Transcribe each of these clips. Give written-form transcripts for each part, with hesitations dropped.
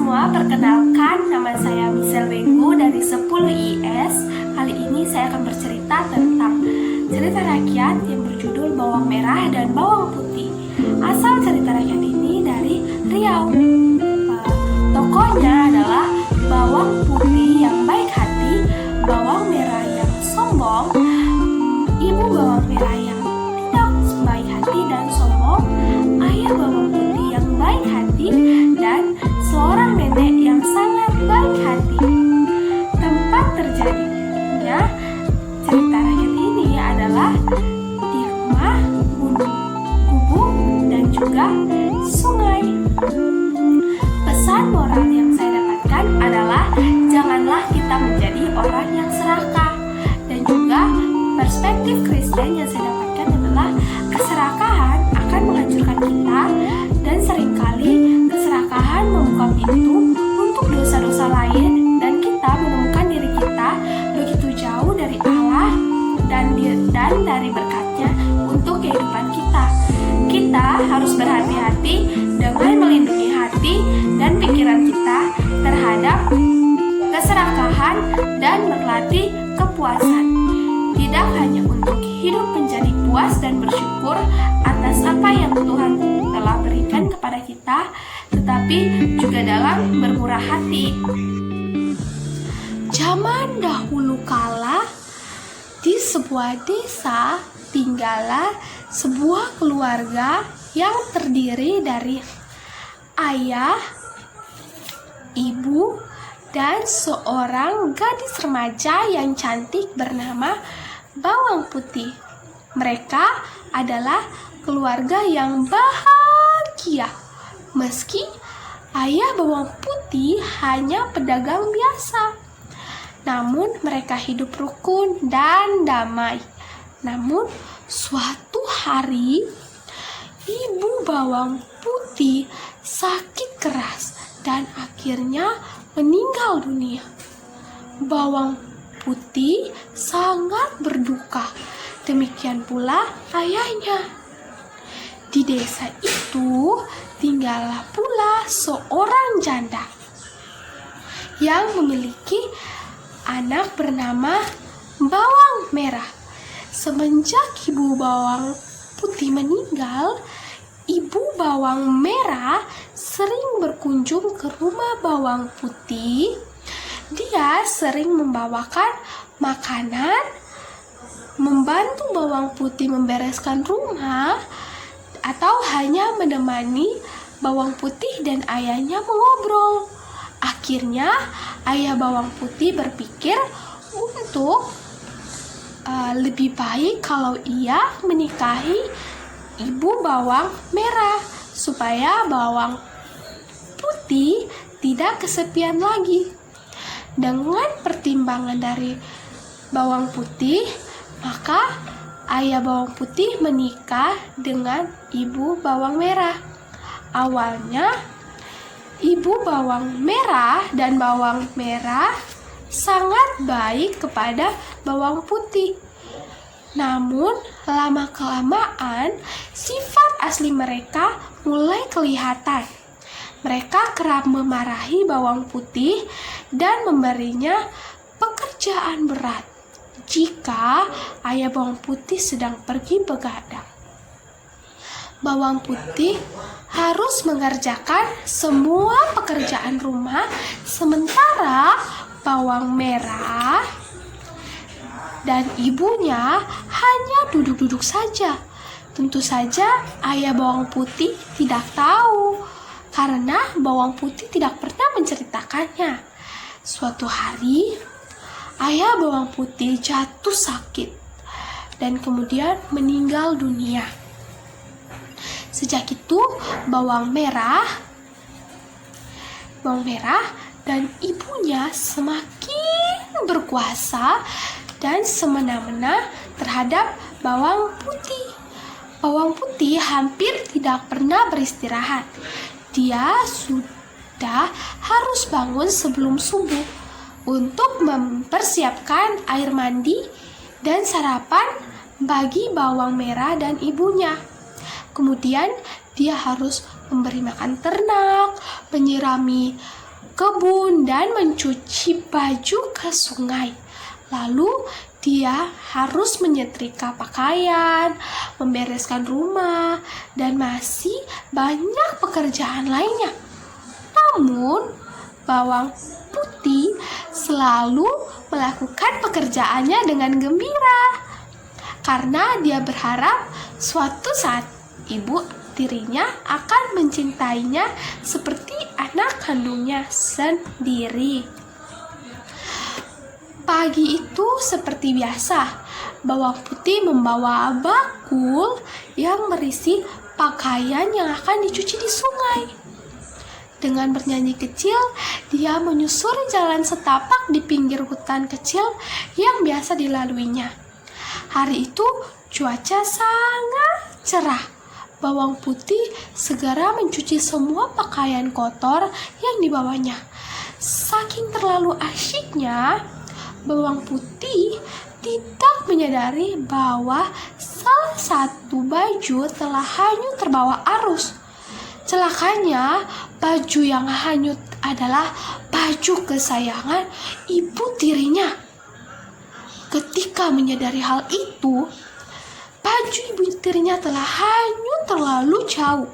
semua, perkenalkan nama saya Michelle Wenggu dari 10 IS. Kali ini saya akan bercerita tentang cerita rakyat yang berjudul Bawang Merah dan Bawang Putih. Asal cerita rakyat ini dari Riau. Tokohnya adalah bawang putih yang baik hati, bawang merah yang sombong, ibu bawang merah yang tidak baik hati dan sombong, ayah bawang putih yang baik hati, dan seorang nenek yang sangat baik hati. Tempat terjadinya cerita rakyat ini adalah di rumah, gunung, gubuk, dan juga sungai. Pesan moral yang saya dapatkan adalah janganlah kita menjadi orang yang serakah. Dan juga perspektif Kristen yang saya dapatkan adalah keserakahan akan menghancurkan kita, dan seringkali keserakahan membuka pintu untuk dosa-dosa lain, dan kita menemukan diri kita begitu jauh dari Allah dan dari berkatnya untuk kehidupan kita. Kita harus berhati-hati dengan melindungi hati dan pikiran kita terhadap keserakahan dan berlatih kepuasan. Tidak hanya untuk hidup menjadi puas dan bersyukur atas apa yang Tuhan telah berikan kepada kita, tetapi juga dalam bermurah hati. Zaman dahulu kala, di sebuah desa tinggallah sebuah keluarga yang terdiri dari ayah, ibu, dan seorang gadis remaja yang cantik bernama Bawang Putih. Mereka adalah keluarga yang bahagia. Meski ayah Bawang Putih hanya pedagang biasa, namun mereka hidup rukun dan damai. Namun suatu hari, ibu Bawang Putih sakit keras dan akhirnya meninggal dunia. Bawang Putih sangat berduka, demikian pula ayahnya. Di desa itu tinggallah pula seorang janda yang memiliki anak bernama Bawang Merah. Semenjak ibu Bawang Putih meninggal, ibu Bawang Merah sering berkunjung ke rumah Bawang Putih. Dia sering membawakan makanan, membantu Bawang Putih membereskan rumah, atau hanya menemani Bawang Putih dan ayahnya mengobrol. Akhirnya, ayah Bawang Putih berpikir untuk lebih baik kalau ia menikahi ibu Bawang Merah supaya Bawang Putih tidak kesepian lagi. Dengan pertimbangan dari Bawang Putih, maka ayah Bawang Putih menikah dengan ibu Bawang Merah. Awalnya, ibu Bawang Merah dan Bawang Merah sangat baik kepada Bawang Putih. Namun, lama-kelamaan sifat asli mereka mulai kelihatan. Mereka kerap memarahi Bawang Putih dan memberinya pekerjaan berat jika ayah Bawang Putih sedang pergi begadang. Bawang Putih harus mengerjakan semua pekerjaan rumah, sementara Bawang Merah dan ibunya hanya duduk-duduk saja. Tentu saja ayah Bawang Putih tidak tahu, karena Bawang Putih tidak pernah menceritakannya. Suatu hari, ayah Bawang Putih jatuh sakit dan kemudian meninggal dunia. Sejak itu, Bawang Merah dan ibunya semakin berkuasa dan semena-mena terhadap Bawang Putih. Bawang Putih hampir tidak pernah beristirahat. Dia sudah harus bangun sebelum subuh untuk mempersiapkan air mandi dan sarapan bagi Bawang Merah dan ibunya. Kemudian dia harus memberi makan ternak, menyirami kebun dan mencuci baju ke sungai. Lalu dia harus menyetrika pakaian, membereskan rumah, dan masih banyak pekerjaan lainnya. Namun, bawang putih selalu melakukan pekerjaannya dengan gembira karena dia berharap suatu saat ibu tirinya akan mencintainya seperti anak kandungnya sendiri. Pagi itu seperti biasa, bawang putih membawa bakul yang berisi pakaian yang akan dicuci di sungai. Dengan bernyanyi kecil, dia menyusuri jalan setapak di pinggir hutan kecil yang biasa dilaluinya. Hari itu cuaca sangat cerah. Bawang putih segera mencuci semua pakaian kotor yang dibawanya. Saking terlalu asyiknya, bawang putih tidak menyadari bahwa salah satu baju telah hanyut terbawa arus. Celakanya, baju yang hanyut adalah baju kesayangan ibu tirinya. Ketika menyadari hal itu, baju ibu tirinya telah hanyut terlalu jauh.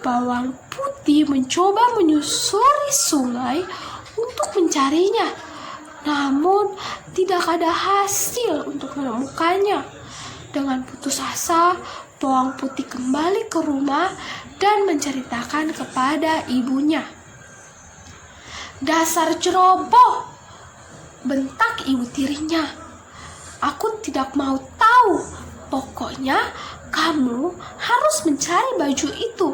Bawang putih mencoba menyusuri sungai untuk mencarinya, namun tidak ada hasil untuk menemukannya. Dengan putus asa, bawang putih kembali ke rumah dan menceritakan kepada ibunya. "Dasar ceroboh!" bentak ibu tirinya. "Aku tidak mau tahu. Pokoknya kamu harus mencari baju itu.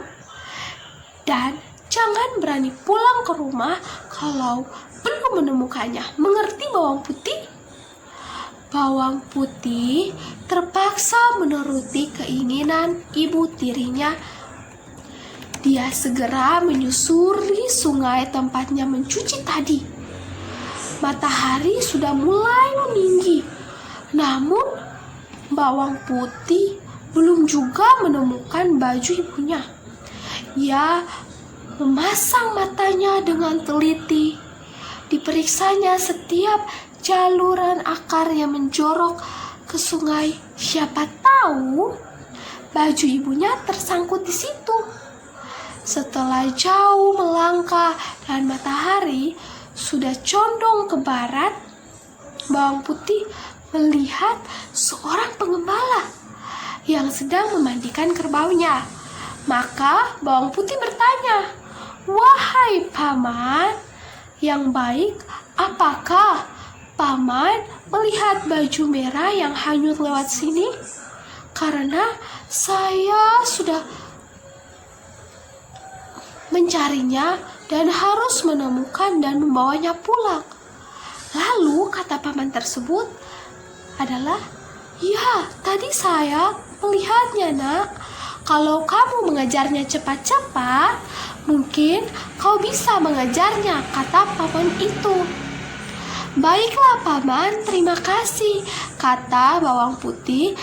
Dan jangan berani pulang ke rumah kalau belum menemukannya. Mengerti, bawang putih?" Bawang putih terpaksa menuruti keinginan ibu tirinya. Dia segera menyusuri sungai tempatnya mencuci tadi. Matahari sudah mulai meninggi, namun bawang putih belum juga menemukan baju ibunya. Ia memasang matanya dengan teliti. Diperiksanya setiap jaluran akar yang menjorok ke sungai. Siapa tahu baju ibunya tersangkut di situ. Setelah jauh melangkah dan matahari sudah condong ke barat, bawang putih melihat seorang pengembala yang sedang memandikan kerbaunya. Maka bawang putih bertanya, "Wahai paman yang baik, apakah paman melihat baju merah yang hanyut lewat sini? Karena saya sudah mencarinya dan harus menemukan dan membawanya pulang." Lalu kata paman tersebut adalah, "Ya, tadi saya melihatnya, Nak. Kalau kamu mengejarnya cepat-cepat, mungkin kau bisa mengejarnya," kata paman itu. "Baiklah paman, terima kasih," kata bawang putih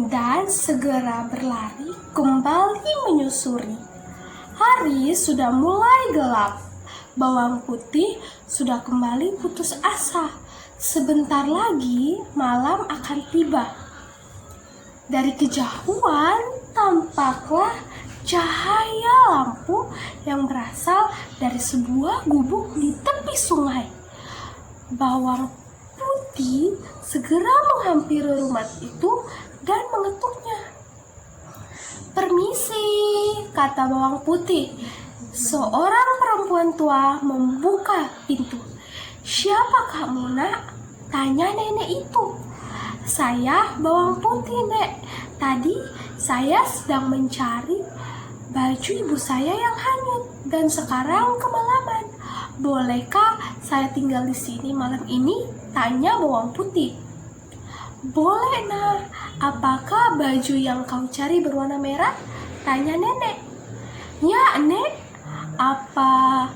dan segera berlari kembali menyusuri. Hari sudah mulai gelap. Bawang putih sudah kembali putus asa. Sebentar lagi malam akan tiba. Dari kejauhan tampaklah cahaya lampu yang berasal dari sebuah gubuk di tepi sungai. Bawang putih segera menghampiri rumah itu dan mengetuknya. "Permisi," kata bawang putih. Seorang perempuan tua membuka pintu. "Siapa kamu, Nak?" tanya nenek itu. "Saya bawang putih, Nek. Tadi saya sedang mencari baju ibu saya yang hanyut dan sekarang kemalaman. Bolehkah saya tinggal di sini malam ini?" tanya bawang putih. "Boleh, Nak. Apakah baju yang kau cari berwarna merah?" tanya nenek. "Ya, Nek. Apa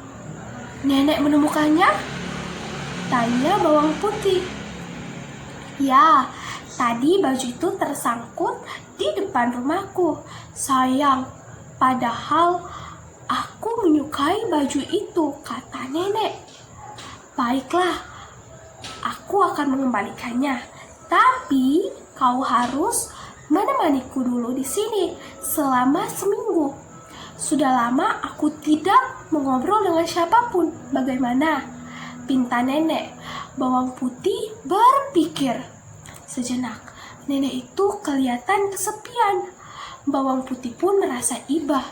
nenek menemukannya?" tanya bawang putih. "Ya, tadi baju itu tersangkut di depan rumahku. Sayang, padahal aku menyukai menyukai baju itu, kata nenek. Baiklah, aku akan mengembalikannya. Tapi kau harus menemaniku dulu di sini selama seminggu. Sudah lama aku tidak mengobrol dengan siapapun. Bagaimana? Pinta nenek. Bawang putih berpikir sejenak. Nenek itu kelihatan kesepian. Bawang putih pun merasa iba.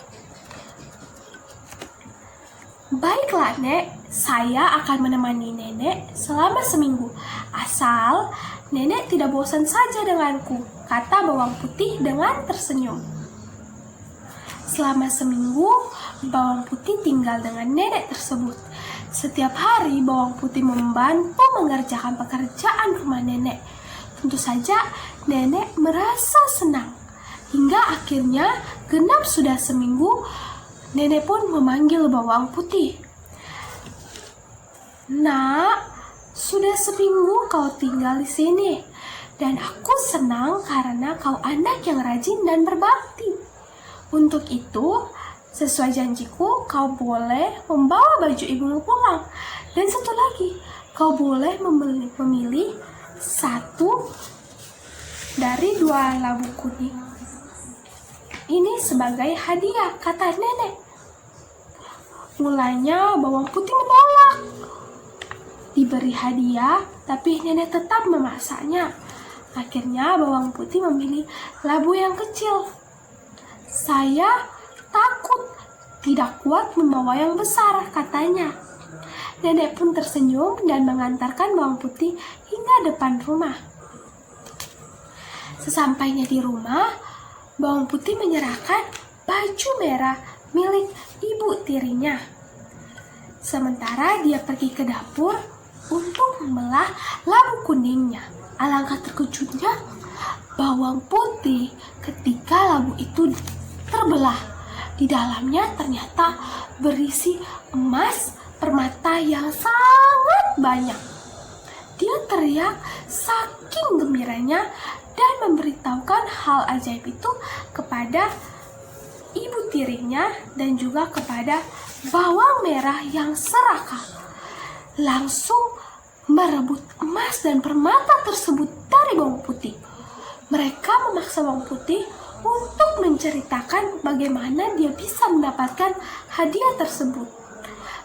Baiklah, Nek, saya akan menemani nenek selama seminggu. Asal nenek tidak bosan saja denganku, kata bawang putih dengan tersenyum. Selama seminggu, bawang putih tinggal dengan nenek tersebut. Setiap hari bawang putih membantu mengerjakan pekerjaan rumah nenek. Tentu saja nenek merasa senang. Hingga akhirnya genap sudah seminggu, nenek pun memanggil bawang putih. Nak, sudah seminggu kau tinggal di sini, dan aku senang karena kau anak yang rajin dan berbakti. Untuk itu, sesuai janjiku, kau boleh membawa baju ibumu pulang. Dan satu lagi, kau boleh memilih satu dari 2 labu kuning. Ini sebagai hadiah, kata nenek. Mulanya bawang putih menolak diberi hadiah, tapi nenek tetap memaksanya. Akhirnya bawang putih memilih labu yang kecil. Saya takut tidak kuat membawa yang besar, katanya. Nenek pun tersenyum dan mengantarkan bawang putih hingga depan rumah. Sesampainya di rumah, bawang putih menyerahkan baju merah milik ibu tirinya. Sementara dia pergi ke dapur untuk membelah labu kuningnya. Alangkah terkejutnya bawang putih ketika labu itu terbelah. Di dalamnya ternyata berisi emas permata yang sangat banyak. Dia teriak saking gembiranya dan memberitahukan hal ajaib itu kepada ibu tirinya dan juga kepada bawang merah yang serakah. Langsung merebut emas dan permata tersebut dari bawang putih. Mereka memaksa bawang putih untuk menceritakan bagaimana dia bisa mendapatkan hadiah tersebut.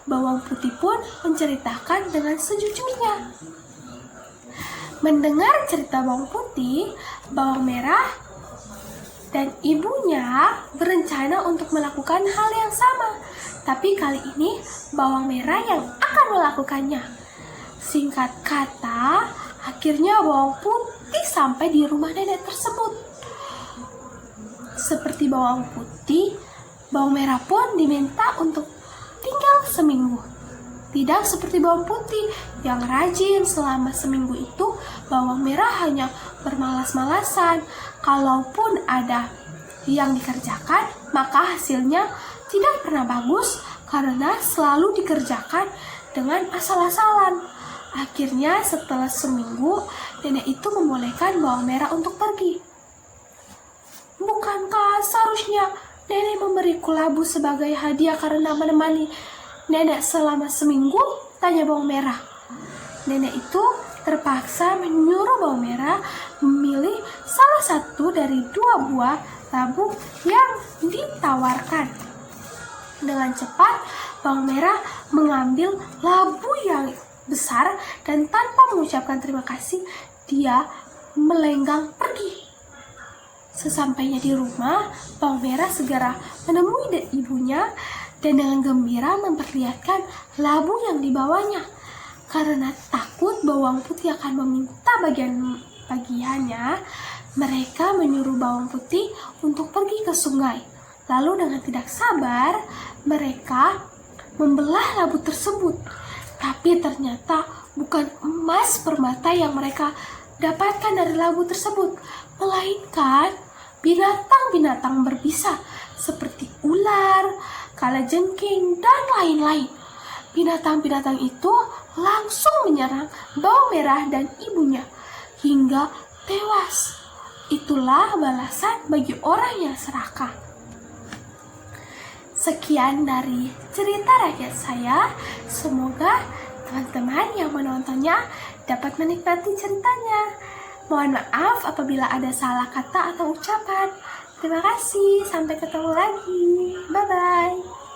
Bawang putih pun menceritakan dengan sejujurnya. Mendengar cerita bawang putih, bawang merah dan ibunya berencana untuk melakukan hal yang sama. Tapi kali ini bawang merah yang akan melakukannya. Singkat kata, akhirnya bawang putih sampai di rumah nenek tersebut. Seperti bawang putih, bawang merah pun diminta untuk tinggal seminggu. Tidak seperti bawang putih yang rajin selama seminggu itu, bawang merah hanya bermalas-malasan. Kalaupun ada yang dikerjakan, maka hasilnya tidak pernah bagus karena selalu dikerjakan dengan asal-asalan. Akhirnya setelah seminggu, nenek itu membolehkan bawang merah untuk pergi. Bukankah seharusnya nenek memberiku labu sebagai hadiah karena menemani nenek selama seminggu? Tanya bawang merah. Nenek itu terpaksa menyuruh bawang merah memilih salah satu dari 2 buah labu yang ditawarkan. Dengan cepat, bawang merah mengambil labu yang besar dan tanpa mengucapkan terima kasih, dia melenggang pergi. Sesampainya di rumah, bawang merah segera menemui ibunya dan dengan gembira memperlihatkan labu yang dibawanya. Karena takut bawang putih akan meminta bagiannya, mereka menyuruh bawang putih untuk pergi ke sungai. Lalu dengan tidak sabar, mereka membelah labu tersebut. Tapi ternyata bukan emas permata yang mereka dapatkan dari labu tersebut, melainkan binatang-binatang berbisa seperti ular, kalajengking, dan lain-lain. Binatang-binatang itu langsung menyerang bawang merah dan ibunya hingga tewas. Itulah balasan bagi orang yang serakah. Sekian dari cerita rakyat saya. Semoga teman-teman yang menontonnya dapat menikmati ceritanya. Mohon maaf apabila ada salah kata atau ucapan. Terima kasih, sampai ketemu lagi. Bye-bye.